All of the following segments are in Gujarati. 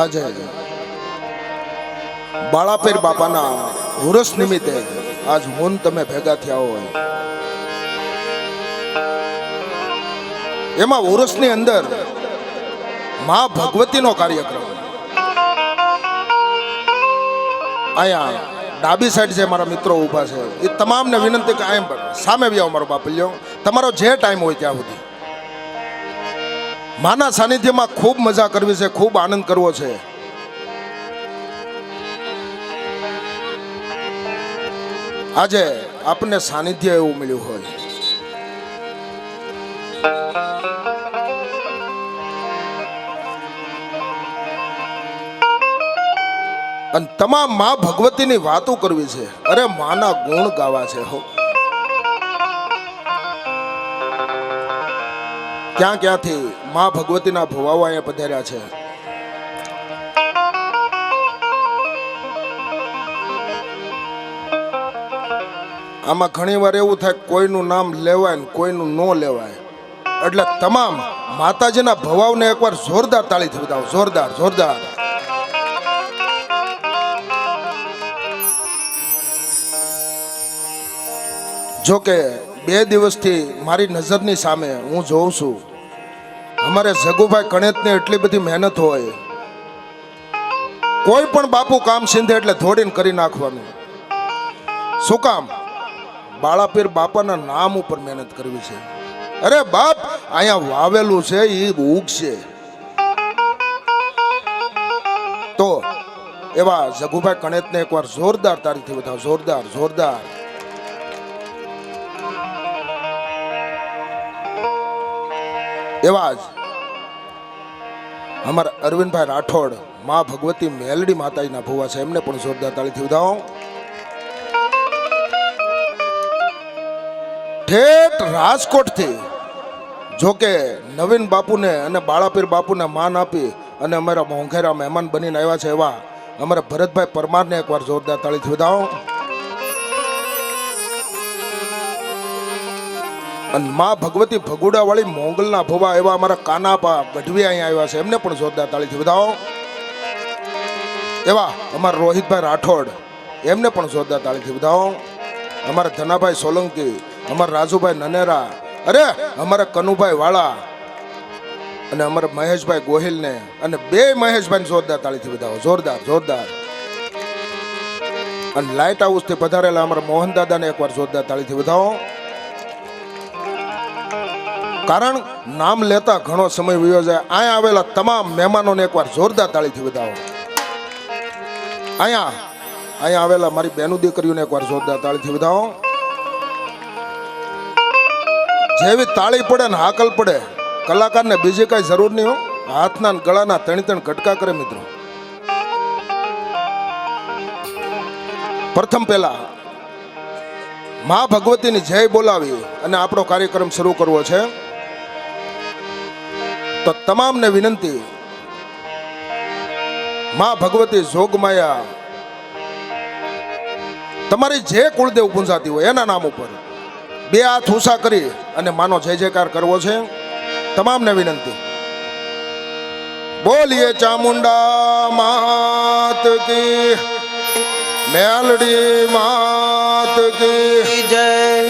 આજે બાળાપીર બાપાના ઉરસ નિમિત્તે આજ હું તમે ભેગા થયા હોય, એમાં ઉરસની અંદર મા ભગવતીનો કાર્યક્રમ અહીંયા ડાબી સાઈડ જે મારા મિત્રો ઊભા છે એ તમામને વિનંતી કે અહીંયા સામે બી આવો મારો બાપલ્યો, તમારો જે ટાઈમ હોય ત્યાં સુધી માના સાનિધ્યમાં ખૂબ મજા કરવી છે, ખૂબ આનંદ કરવો છે. આજે આપણને સાનિધ્ય એવું મળ્યું હોય, અને તમામ મા ભગવતીની વાતો કરવી છે. અરે માના ગુણ ગાવા છે. હો ક્યાં ક્યાંથી મા ભગવતીના ભવાઓ અહીંયા પધાર્યા છે. આમાં ઘણી વાર એવું થાય કોઈનું નામ લેવાય ને કોઈનું ન લેવાય, એટલે તમામ માતાજીના ભવાઓને એકવાર જોરદાર તાળીથી બતાવો. જોરદાર જોરદાર. જોકે 2 દિવસથી મારી નજરની સામે હું જોઉં છું, અમારે જગુભાઈ કણેતને એટલી બધી મહેનત હોય, કોઈ પણ બાપુ કામ સિંધે એટલે ધોડીને કરી નાખવાનું. શું કામ? બાળાપીર બાપાના નામ ઉપર મહેનત કરવી છે. અરે બાપ, અહીંયા વાવેલું છે એ ઉગશે. તો એવા જગુભાઈ કણેતને એકવાર જોરદાર તારીથી બતાવો. જોરદાર જોરદાર. એવા જ અમારા અરવિંદભાઈ રાઠોડ મા ભગવતી મેલડી માતાજીના ભુવા છે, એમને પણ જોરદાર તાળીથી વધાવો. ઠેઠ રાજકોટથી જોકે નવીન બાપુને અને બાળાપીર બાપુને માન આપી અને અમારા મોંઘેરા મહેમાન બનીને આવ્યા છે એવા અમારા ભરતભાઈ પરમારને એકવાર જોરદાર તાળીથી વધાવો. અને મા ભગવતી ભગુડા વાળી મોંગલના ભોવા એવા અમારા કાનાપા ગઢવી અહીંયા આવ્યા છે, એમને પણ જોરદાર તાળીથી વધાવો. એવા અમારા રોહિતભાઈ રાઠોડ, એમને પણ જોરદાર તાળીથી વધાવો. અમારા ધનાભાઈ સોલંકી, અમારા રાજુભાઈ નનેરા, અરે અમારા કનુભાઈ વાળા અને અમારા મહેશભાઈ ગોહિલને અને 2 મહેશભાઈને જોરદાર તાળીથી વધાવો. જોરદાર જોરદાર. અને લાઇટ હાઉસથી પધારેલા અમારા મોહનદાદાને એકવાર જોરદાર તાળીથી વધાવો. કારણ નામ લેતા ઘણો સમય વયો જાય. અહીંયા આવેલા તમામ મહેમાનોને એકવાર જોરદાર તાળીથી વધાવો. અહીંયા આવેલા મારી બેનું દીકરીઓને એકવાર જોરદાર તાળીથી વધાવો. જેવી તાળી પડે ને હાકલ પડે, કલાકારને બીજી કઈ જરૂર નહીં હો. હાથના ગળાના 3 કટકા કરે મિત્રો. પ્રથમ પહેલા મા ભગવતીની જય બોલાવી અને આપણો કાર્યક્રમ શરૂ કરવો છે. તો તમામને વિનંતી, મા ભગવતી જોગમાયા તમારી જે કુળદેવ પૂંજાતી હોય એના નામ ઉપર 2 હાથ ઊંચા કરી અને માનો જય જયકાર કરવો છે. તમામને વિનંતી, બોલીએ ચામુંડા માત કી, મેલડી માત કી જય,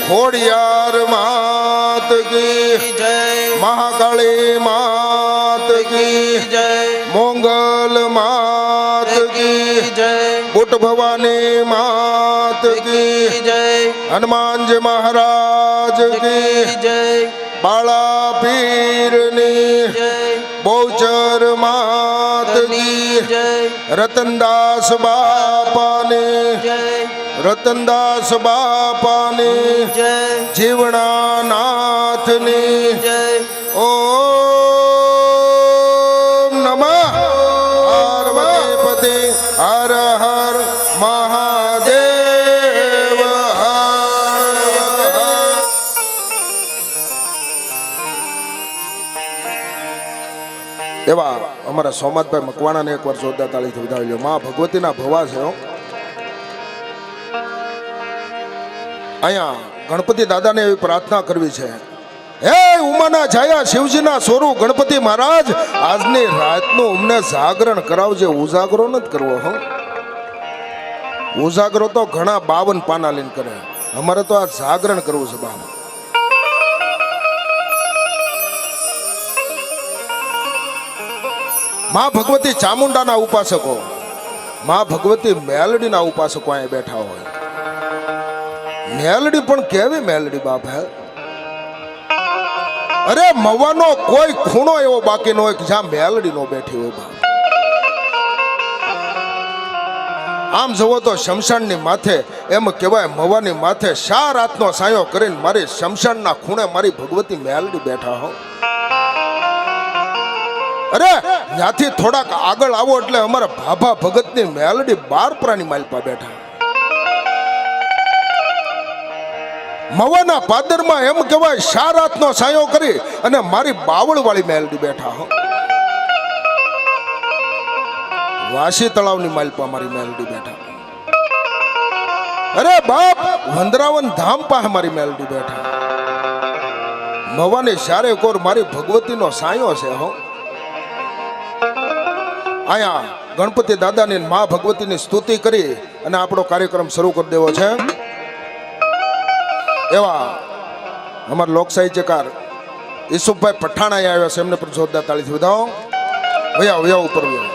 ખોડિયાર માત કી જય, મહાકાળી માત કી જય, મોંગલ માત કી જય, બુટ ભવાની માત કી જય, હનુમાનજી મહારાજ કી જય, બાળાપીરની જય, બહુચર માત કી જય, રતનદાસ બાપાની જય, રતનદાસ બાપાની જય, જીવણાનાથની જય. ઓમ નમઃ પાર્વતીપતિ હર હર મહાદેવ. એવા અમારા સોમનાથભાઈ મકવાણાને એકવાર જોરદાર તાળીથી વધાવી લો. મા ભગવતીના ભવા છે. અહીંયા ગણપતિ દાદાને એવી પ્રાર્થના કરવી છે હે ઉમાના છાયા શિવજીના સ્વરૂપ ગણપતિ મહારાજ, આજની રાતનું અમને જાગરણ કરાવજે. ઉજાગરો નથી કરવો હો. ઉજાગરો તો ઘણા 52 પાના લઈને કરે, અમારે તો આ જાગરણ કરવું છે બાબા. માં ભગવતી ચામુંડાના ઉપાસકો, માં ભગવતી મેલડીના ઉપાસકો અહીંયા બેઠા હોય. મેલડી પણ કેવી મેલડી બાપ હે. અરે મવાનો કોઈ ખૂણો એવો બાકી ન હોય કે જ્યાં મેલડી નો બેઠી હોય બાપ. આમ જવો તો શમશાનની માથે, એમ કહેવાય મવાની માથે શા રાતનો સાયો કરીને મારી શમશાનના ખૂણે મારી ભગવતી મેલડી બેઠા હો. અરે ત્યાંથી થોડાક આગળ આવો એટલે અમારા ભાભા ભગતની મેલડી 12 પ્રાની માલપા બેઠા. મવાના પાદરમાં એમ કહેવાય શા રાતનો સાયો કરી અને મારી બાવળ વાળી મેલડી બેઠા હો. વાસી તળાવની માલપા મારી મેલડી બેઠા. અરે બાપ વંદરાવન ધામ પાસે મારી મેલડી બેઠા. મવાની શારે કોર મારી ભગવતીનો સાયો છે હો. આયા ગણપતિ દાદાની મા ભગવતીની સ્તુતિ કરી અને આપણો કાર્યક્રમ શરૂ કરી દેવો છે. એવા અમારા લોક સાહિત્યકાર ઈસુફભાઈ પઠાણા આવ્યા છે, એમને પણ જોરદાર તાળીથી વધાવો. વયા ઉપર વયા.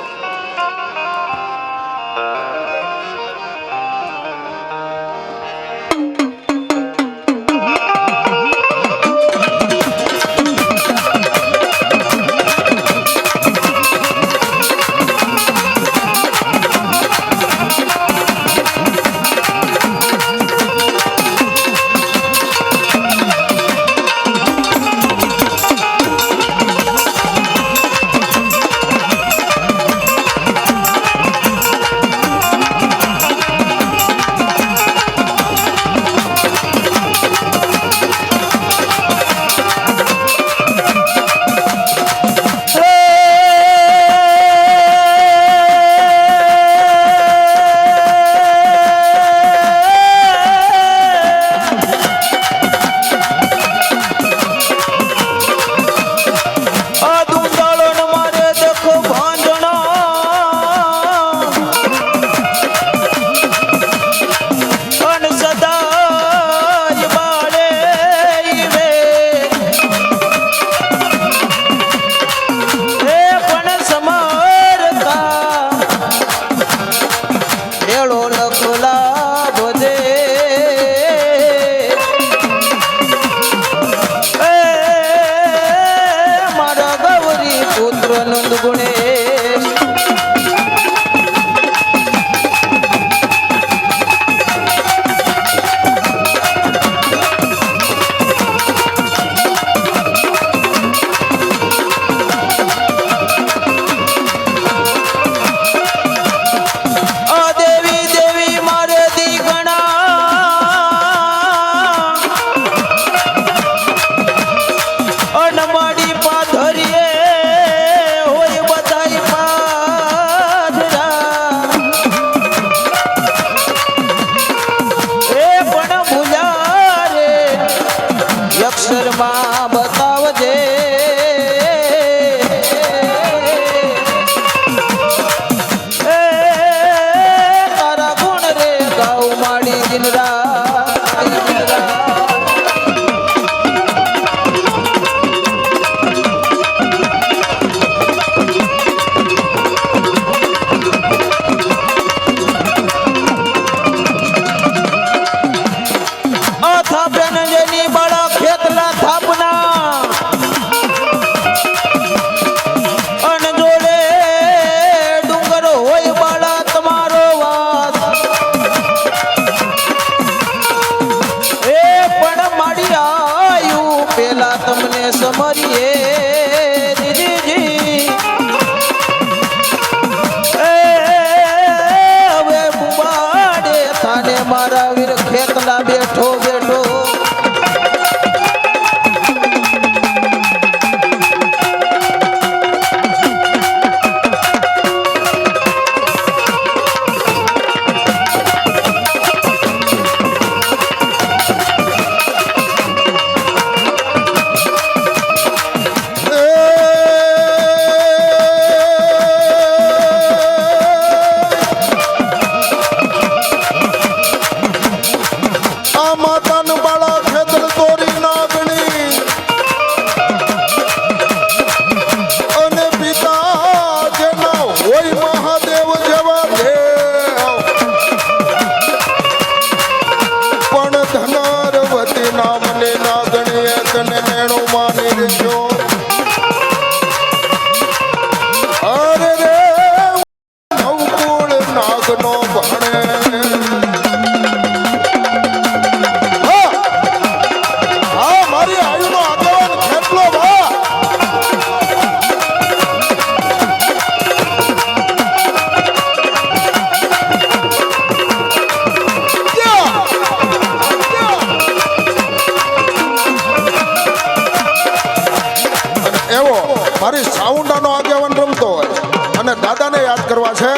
કરવા છે.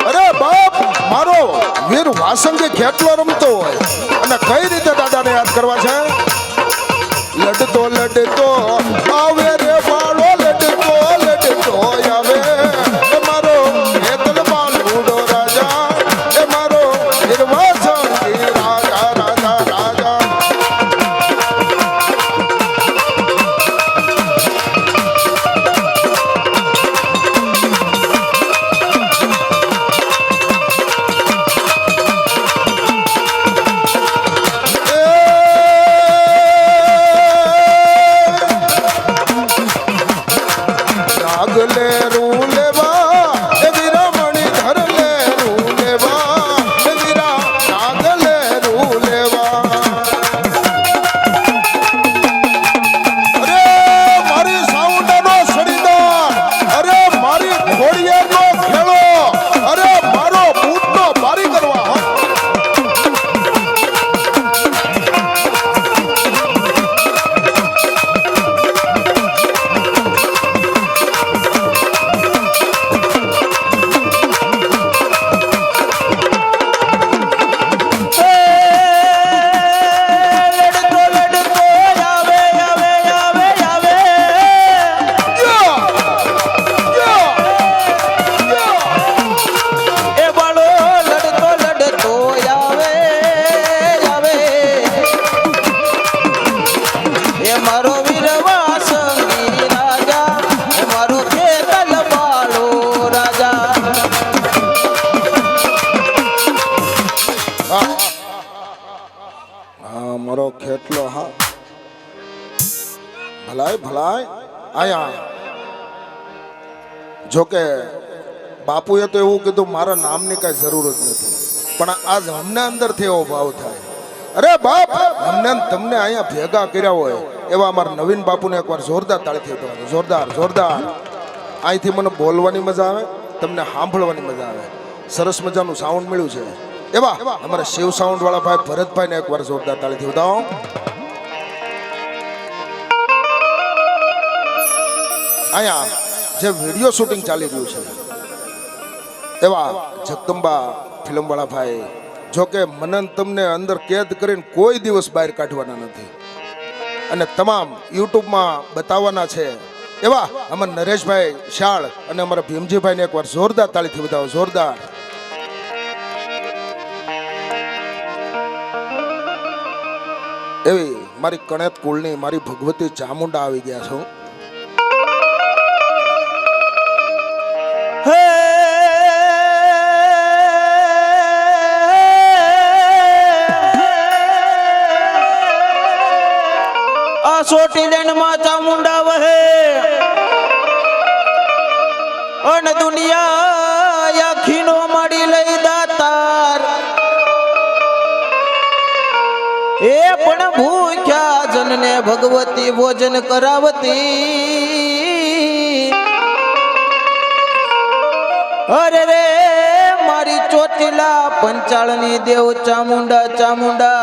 અરે બાપ, મારો વીર વાસંગી ખેતલો રમતો હોય અને કઈ રીતે દાદાને યાદ કરવા છે. લડતો લડતો આવે રે બાળો, લડતો લડતો આવે એ મારો ખેતલ બાલુડો રાજા, એ મારો વીર વાસંગી રાજા રાજા રાજા. નાગલે રૂલેવા એ વીરા મણિધર લે રૂલેવા એ વીરા નાગલે રૂલેવા. અરે મારી સાઉન્ડનો સડીદાર, અરે મારી ઘોડિયાનો ખેડો, અરે મારો બૂટનો બારી કરવા. મારો ખેતલો હા ભલાય ભલાય આયા. જોકે બાપુએ તો એવું કીધું મારા નામની કઈ જરૂર જ નથી, પણ આજ અમને અંદરથી એવો ભાવ થાય. અરે બાપ, અમને તમને અહીંયા ભેગા કર્યા હોય એવા અમારા નવીન બાપુને એકવાર જોરદાર તાળીથી ઉઠાવો. જોરદાર જોરદાર. અહીંથી મને બોલવાની મજા આવે, તમને સાંભળવાની મજા આવે. સરસ મજાનું સાઉન્ડ મળ્યું છે એવા અમારા શિવ સાઉન્ડ વાળા ભાઈ ભરતભાઈ ને એકવાર જોરદાર તાળીથી ઉઠાવો. અહીંયા જે વિડીયો શૂટિંગ ચાલી રહ્યું છે એવા જગદંબા ફિલ્મ વાળા ભાઈ, જોકે મને તમને અંદર કેદ કરીને કોઈ દિવસ બહાર કાઢવાના નથી અને તમામ યુટ્યુબમાં બતાવવાના છે એવા અમારા નરેશભાઈ શાળ અને અમારા ભીમજીભાઈને એકવાર જોરદાર તાળીથી બતાવો. જોરદાર. એવી મારી કણેત કુળની મારી ભગવતી ચામુંડા આવી ગયા છો. આ સોટીલેન્ડ માં ચામુંડા વહે અન દુનિયા આખીનો માડી લઈ દાતાર, એ પણ ભૂખ્યા જનને ભગવતી ભોજન કરાવતી. અરે રે મારી ચોટીલા પંચાળની દેવ ચામુંડા ચામુંડા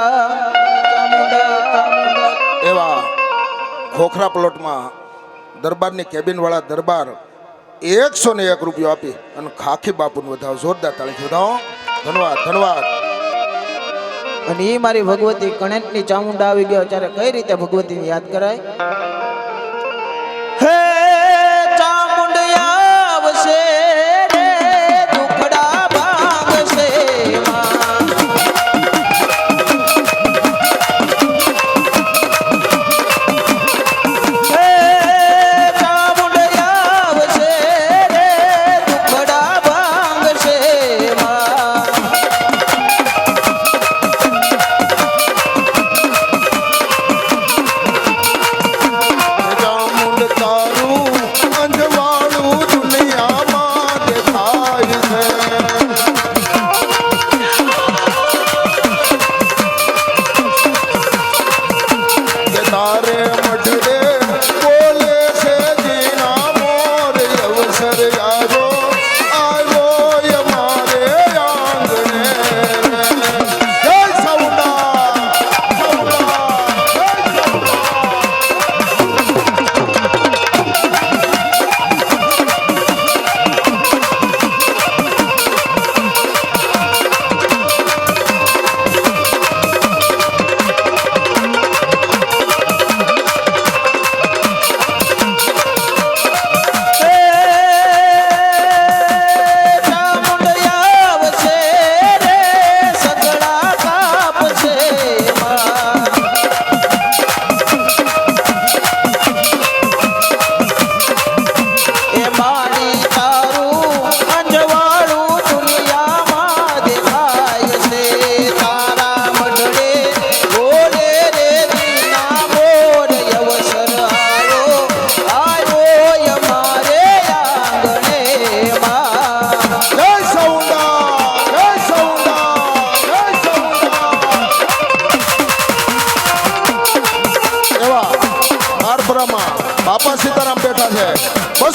ચામુંડા ચામુંડા. એવા ખોખરા પ્લોટમાં દરબારની કેબિન વાળા દરબાર 101 રૂપિયો આપી અને ખાખી બાપુને વધાવો. જોરદાર તાળીથી વધાવો. ધન્યવાદ ધન્યવાદ. અને એ મારી ભગવતી કણેટની ચામુંડા આવી ગયો ત્યારે કઈ રીતે ભગવતીને યાદ કરાય. હે ચામુંડિયા આવશે રે દુખડા ભાગશે માં. હે ચામુંડિયા આવશે રે દુખડા ભાગશે માં.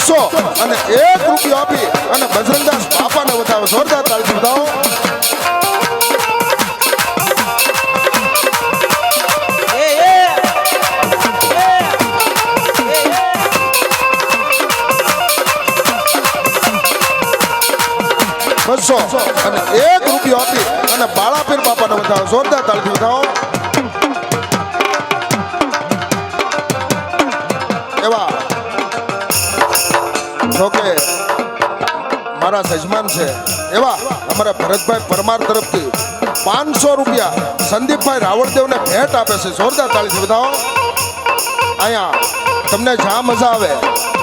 101 રૂપિયા આપી અને બજરંગદાસ બાપાને વધાવે જોરદાર તાળીથી વધાવો. બસો અને 1 રૂપિયો આપી અને બાળાપીર બાપાને વધાવો જોરદાર તાળીથી વધાવો. એવા જોકે મારા સજમાન છે એવા અમારા ભરતભાઈ પરમાર તરફથી 500 રૂપિયા સંદીપભાઈ રાવળદેવને ભેટ આપે છે જોરદાર તાળીથી વધાવો. અહીંયા તમને જ્યાં મજા આવે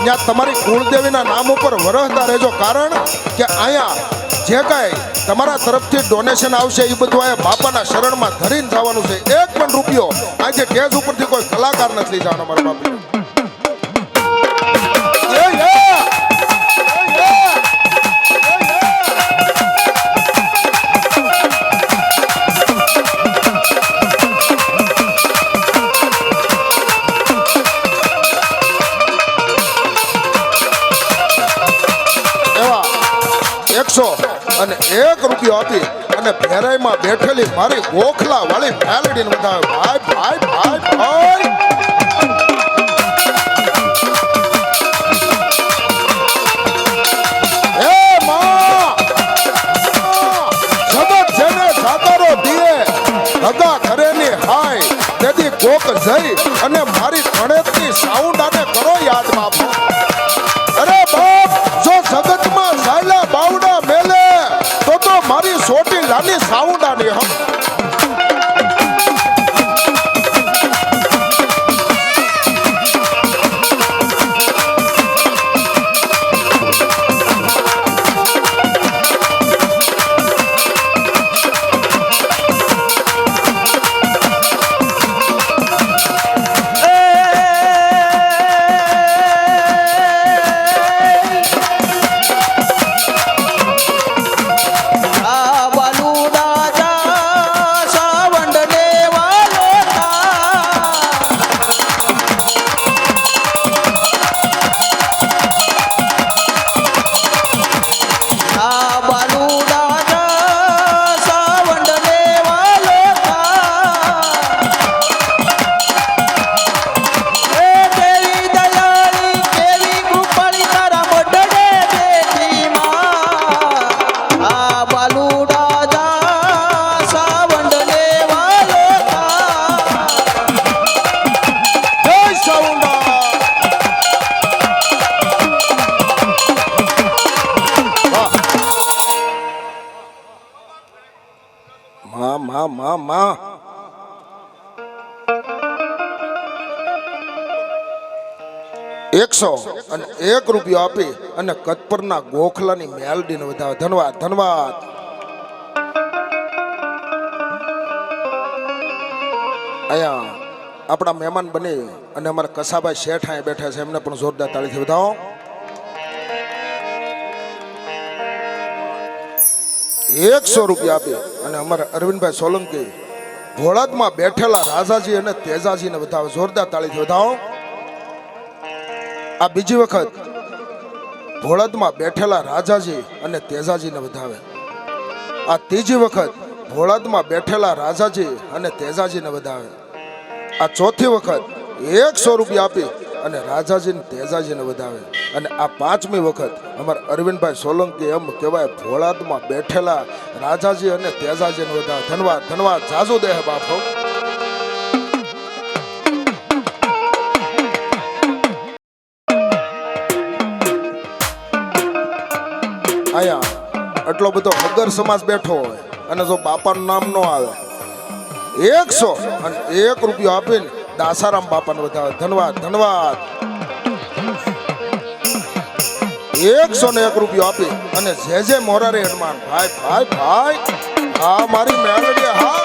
ત્યાં તમારી કુળદેવીના નામ ઉપર વરસતા રહેજો, કારણ કે અહીંયા જે કાંઈ તમારા તરફથી ડોનેશન આવશે એ બધું અહીંયા બાપાના શરણમાં ધરીને જવાનું છે. 1 પણ રૂપિયો આજે સ્ટેજ ઉપરથી કોઈ કલાકાર નથી લઈ જવાનો મારા બાપુ. અને 1 રૂપિયો આપી અને ભેરાઈમાં બેઠેલી મારી ગોખલા વાળી મેલડીને વધાવે ભાઈ ભાઈ ભાઈ ભાઈ. હે માં જગત જેને સાકારો દીએ હગા કરેની હાય તેથી કોક જઈ અને મારી ગણેશની સાઉન્ડ આને કરો યાદ બાપ. અરે બાપ જો જગતમાં સાયલા બાવડા મેલે તો મારી સોટી લાની સાઉન્ડાની હમ. માં 101 રૂપિયો આપી અને કતપરના ગોખલાની મેલડીને વધાવે. ધન્યવાદ ધન્યવાદ. અહીંયા આપણા મહેમાન બની અને અમારા કસાભાઈ શેઠ અહીંયા બેઠા છે, એમને પણ જોરદાર તાળીથી વધાવો. 100 રૂપિયા આપી અને અમારા અરવિંદભાઈ સોલંકી ભોળાદમાં બેઠેલા રાજાજી અને તેજાજીને વધાવે જોરદાર તાળીથી વધાવો. આ બીજી વખત ભોળાદમાં બેઠેલા રાજાજી અને તેજાજીને વધાવે. આ ત્રીજી વખત ભોળાદમાં બેઠેલા રાજાજી અને તેજાજીને વધાવે. આ ચોથી વખત 100 રૂપિયા આપી અને રાજાજીને તેજાજીને વધાવે. અને આ 5મી વખત અમારા અરવિંદભાઈ સોલંકી એમ કહેવાય ભોળાદમાં બેઠેલા રાજાજી અને તેજાજીને વધાવે. ધન્યવાદ ધન્યવાદ. જાજુ દેહ બાપો. અહીંયા આટલો બધો હગર સમાજ બેઠો હોય અને જો બાપાનું નામ ન આવે 101 રૂપિયો આપીને દાસારામ બાપાને વધાવે. ધન્યવાદ ધન્યવાદ. 101 રૂપિયો આપી અને જે મોરારી હનુમાન ભાઈ ભાઈ ભાઈ. હા મારી મેલડી હા.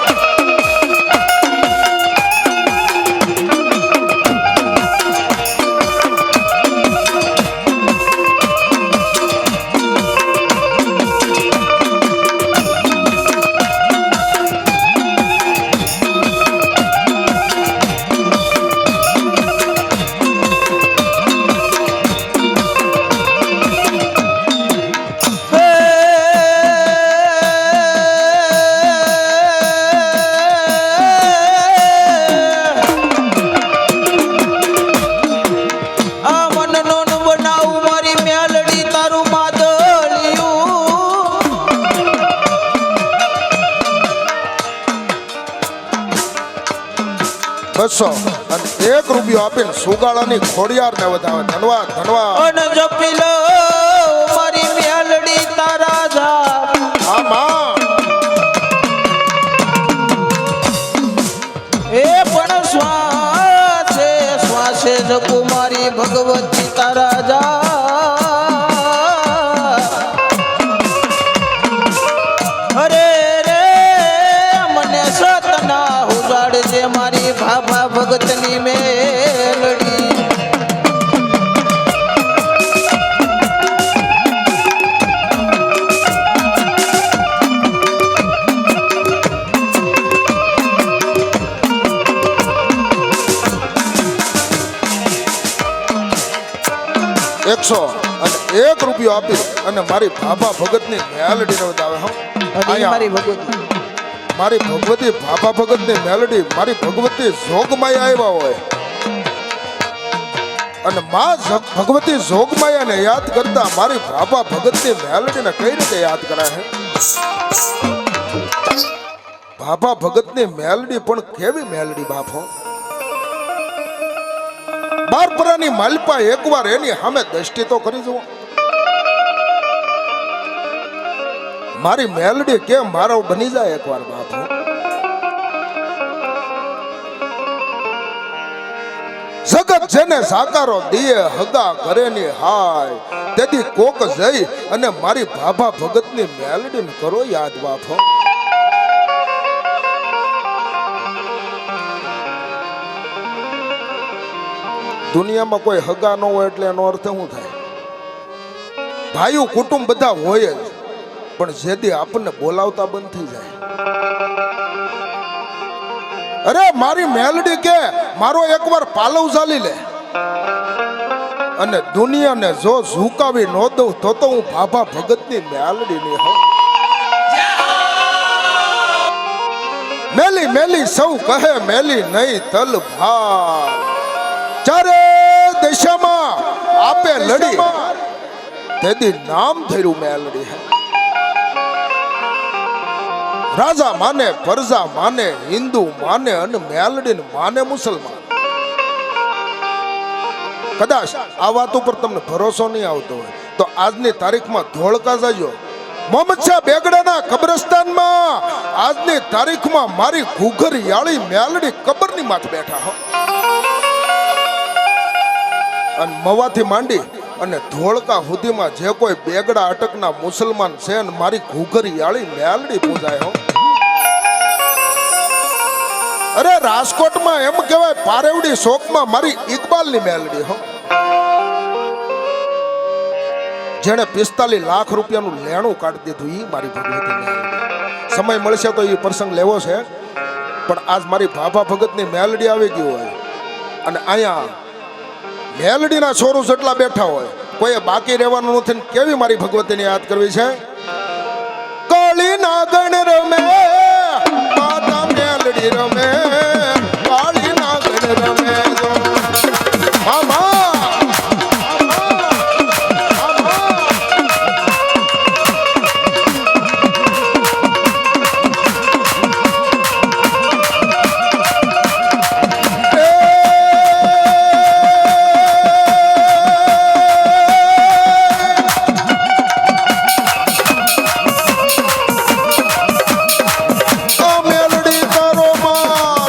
200 અને 1 રૂપિયો આપીને સુગાળાની ખોડિયારને વધાવે. ધન્યવાદ ધન્યવાદ. અન જપી લો મારી મેલડી તારા જાપ. હા માં. એ પણ શ્વાસે શ્વાસે જપું મારી ભગવતી તારા જાપ. અરે રે મને સતના ઉજાડજે મારી ભાભા ભગતની મેલડી. 100 અને 1 રૂપિયો આપી અને મારી ભાભા ભગતની મેલડીને વધાવે. હો અને ઈ મારી ભગવતી. મારી ભગવતી ભાભા ભગતની મેલડી મારી ભગવતી જોગમાયા આવ્યા હોય અને માં ભગવતી જોગમાયાને યાદ કરતા મારી ભાભા ભગતની મેલડીને કઈ રીતે યાદ કરાય છે? ભાભા ભગતની મેલડી પણ કેવી મેલડી બાપો. બારપરાની માલપા એકવાર એની સામે દ્રષ્ટિ તો કરી જુઓ. મારી મેલડી કેમ મારો બની જાય એકવાર બાપુ. જગત જેને સાકારો દિયે હગા ઘરેની હાય તેથી કોક જઈ અને મારી ભાભા ભગતની મેલડીને કરો યાદ બાપો. દુનિયામાં કોઈ હગા ન હોય એટલે એનો અર્થ શું થાય? ભાઈઓ કુટુંબ બધા હોય જ, પણ જેથી આપણને બોલાવતા બંધ થઈ જાય. અરે મારી મેલડી કે મારો એકવાર પાલવ ચાલી લે અને દુનિયાને જો ઝુકાવી ન દઉં તો હું ભાભા ભગતની મેલડી ની હોઉં. મેલી મેલી સૌ કહે મેલી નહીં તલ ભાર ચારે દિશામાં આપે લડી તેથી નામ થયું મેલડી. રાજા માને પ્રજા માને હિન્દુ માને અને મેલડી માને મુસલમાન. કદાચ આ વાત ઉપર તમને ભરોસો નહીં આવતો હોય તો આજની તારીખમાં ધોળકા જજો મોહમ્મદ શાહ બેગડાના કબ્રસ્તાનમાં. આજની તારીખમાં મારી ઘૂઘર યાળી મેલડી કબરની માથે બેઠા હો. અને મવાથી માંડી અને ધોળકા સુધીમાં જે કોઈ બેગડા અટકના મુસલમાન છે ને મારી ઘૂઘરી યાળી મેલડી પૂજાય હો. અરે રાજકોટમાં એમ કહેવાય પારેવડી શોકમાં મારી ઇકબાલની મેલડી હો. જેણે 45 લાખ રૂપિયાનું લેણું કાઢી દીધું ઈ મારી ભગવતી મેલડી. સમય મળશે તો એ પ્રસંગ લેવો છે, પણ આજ મારી ભાભા ભગતની મેલડી આવી ગઈ હોય અને અહીંયા મેલડીના છોરું જેટલા બેઠા હોય કોઈ બાકી રહેવાનું નથી. કેવી મારી ભગવતીને યાદ કરવી છે? કાળી નાગણ રમે માતા મેલડી રમે કાળી નાગણ રમે મામા. મેલડી તારો માં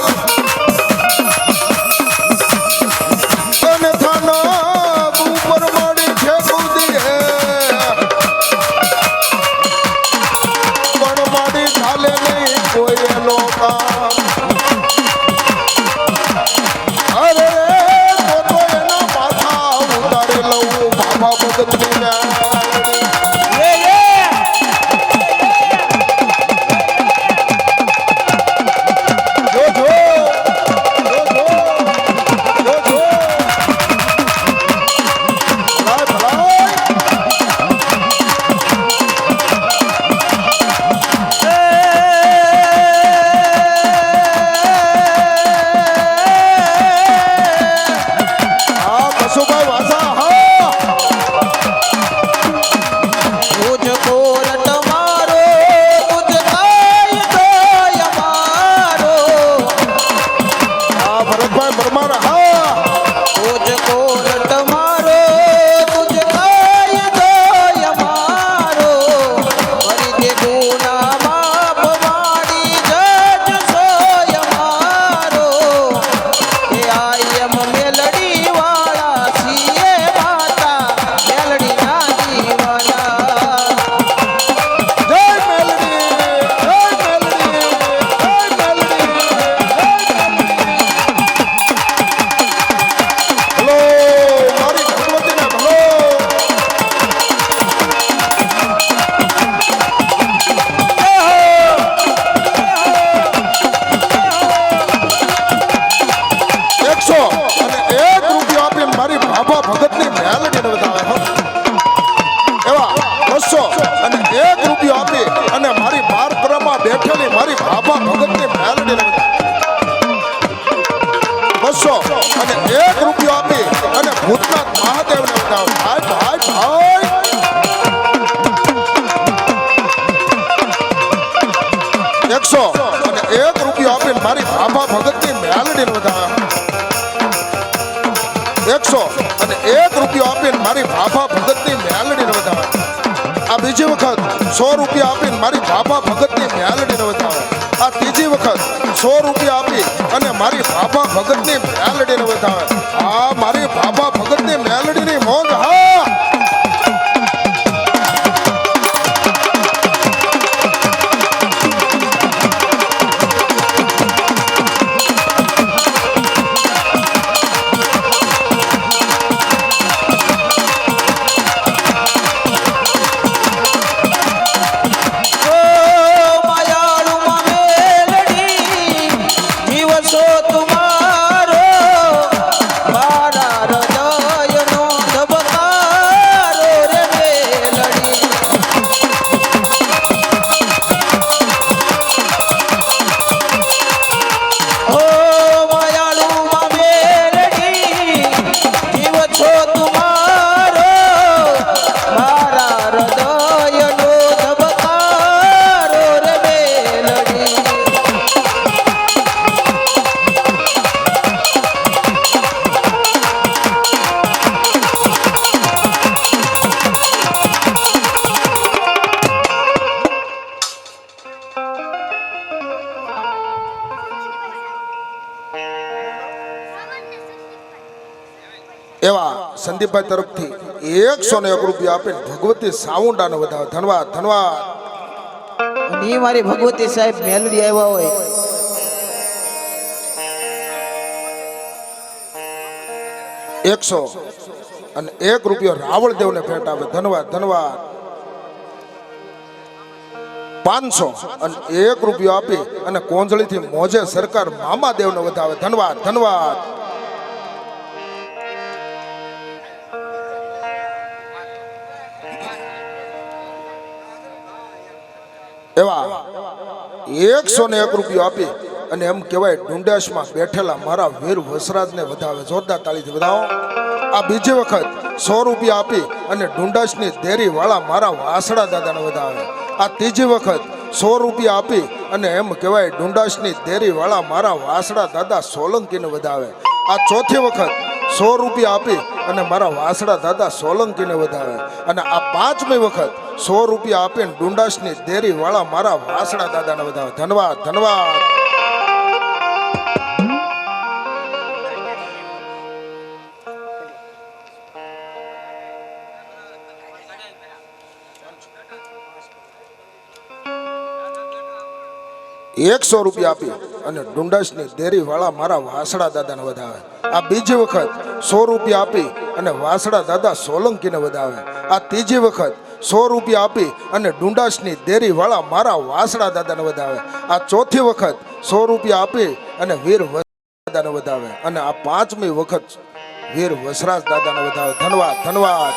101 રૂપિયો આપીને મારી ભાભા ભગતની મેલડીને વધાવે 101 રૂપિયો આપીને મારી ભાભા ભગતની મેલડીને વધાવે આ બીજી વખત 100 રૂપિયા આપીને મારી ભાભા ભગતની મેલડીને વધાવે આ ત્રીજી વખત 100 રૂપિયા આપી અને મારી ભાભા ભગતની મેલડીને વધાવે આ મારી ભાભા ભગતની મેલડીની મોજ હા એવા સંદીપભાઈ તરફથી 101 રૂપિયા આપીને ભગવતી સાઉન્ડાને વધાવે ધન્યવાદ ધન્યવાદ અને ઈ મારી ભગવતી સાહેબ મેલડી આવ્યા હોય 101 રૂપિયો રાવળ દેવને ભેટ આપે ધન્યવાદ ધન્યવાદ 501 રૂપિયો આપી અને કોંજળીથી મોજે સરકાર મામા દેવને વધાવે ધન્યવાદ ધન્યવાદ એવા 101 રૂપિયો આપી અને એમ કહેવાય ડુંડાસમાં બેઠેલા મારા વીર વસરાજને વધાવે જોરદાર તાળીથી વધાવો આ બીજી વખત 100 રૂપિયા આપી અને ડુંડાસની દેરી વાળા મારા વાસડા દાદાને વધાવે આ ત્રીજી વખત 100 રૂપિયા આપી અને એમ કહેવાય ડુંડાસની દેરી વાળા મારા વાસડા દાદા સોલંકીને વધાવે આ ચોથી વખત 100 રૂપિયા આપી અને મારા વાસડા દાદા સોલંકીને વધાવે અને આ પાંચમી વખત 100 રૂપિયા આપીને ડુંડાસની દેરી વાળા મારા વાસડા દાદાને વધાવે ધન્યવાદ ધન્યવાદ ₹100 આપી અને ડુંડાસની દેરી વાળા મારા વાસડા દાદાને વધાવે આ બીજી વખત 100 રૂપિયા આપી અને વાસડા દાદા સોલંકીને વધાવે આ ત્રીજી વખત 100 રૂપિયા આપી અને ડુંડાસની દેરી વાળા મારા વાસડા દાદાને વધાવે આ ચોથી વખત 100 રૂપિયા આપી અને વીર દાદાને વધાવે અને આ પાંચમી વખત વીર વસરાજ દાદાને વધાવે ધન્યવાદ ધન્યવાદ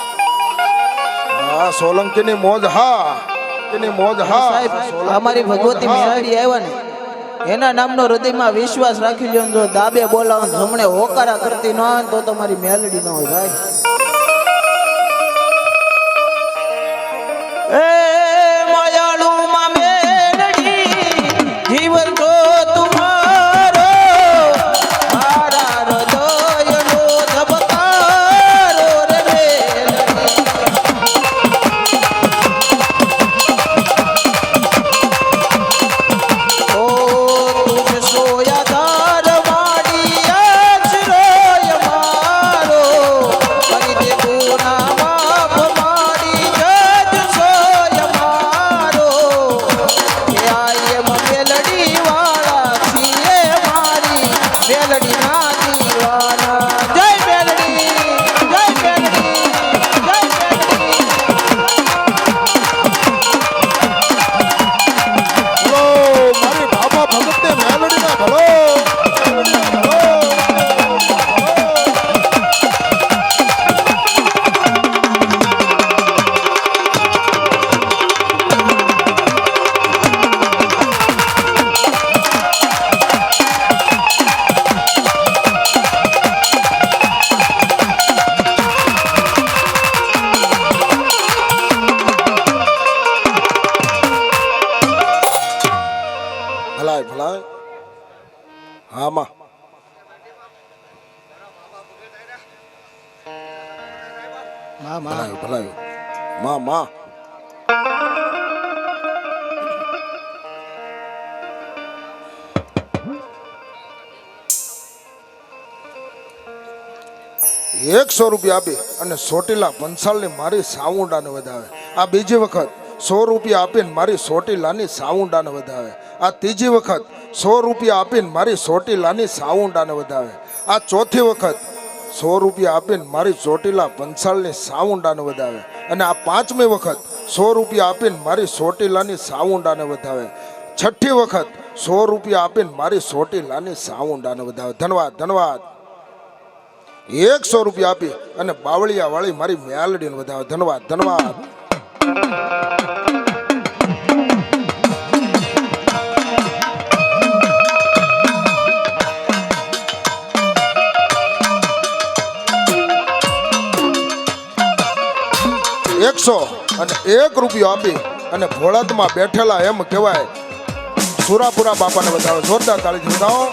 હા સોલંકીની મોજ હા સાહેબ અમારી ભગવતી મેલડી આવ્યા ને એના નામનો હૃદયમાં વિશ્વાસ રાખી લ્યો જો દાબે બોલાવો જમણે હોકારા કરતી ન હોય તો તમારી મેલડી ન હોય ભાઈ એ માયાળુ માં મેલડી જીવન તો તુમારો મારા હૃદયનો ધબકારો રે હા માં ભલાયું ભલાયું માં માં ₹100 આપી અને ચોટીલા પંસાલની મારી સાઉન્ડાને વધાવે. આ બીજી વખત ₹100 આપીને મારી ચોટીલાની સાઉન્ડાને વધાવે. આ ત્રીજી વખત ₹100 આપીને મારી ચોટીલાની સાઉન્ડાને વધાવે. આ ચોથી વખત ₹100 આપીને મારી ચોટીલા પંસાલની સાઉન્ડાને વધાવે. અને આ પાંચમી વખત ₹100 આપીને મારી ચોટીલાની સાઉન્ડાને વધાવે. છઠ્ઠી વખત ₹100 આપીને મારી ચોટીલાની સાઉન્ડાને વધાવે. ધન્યવાદ ધન્યવાદ. ₹100 આપી અને બાવળિયા વાળી મારી મેલડીને વધાવે. ધન્યવાદ ધન્યવાદ. ₹101 આપી અને ભોળાતમાં બેઠેલા એમ કહેવાય સુરાપુરા બાપાને વધાવે. જોરદાર તાળીથી વધાવો.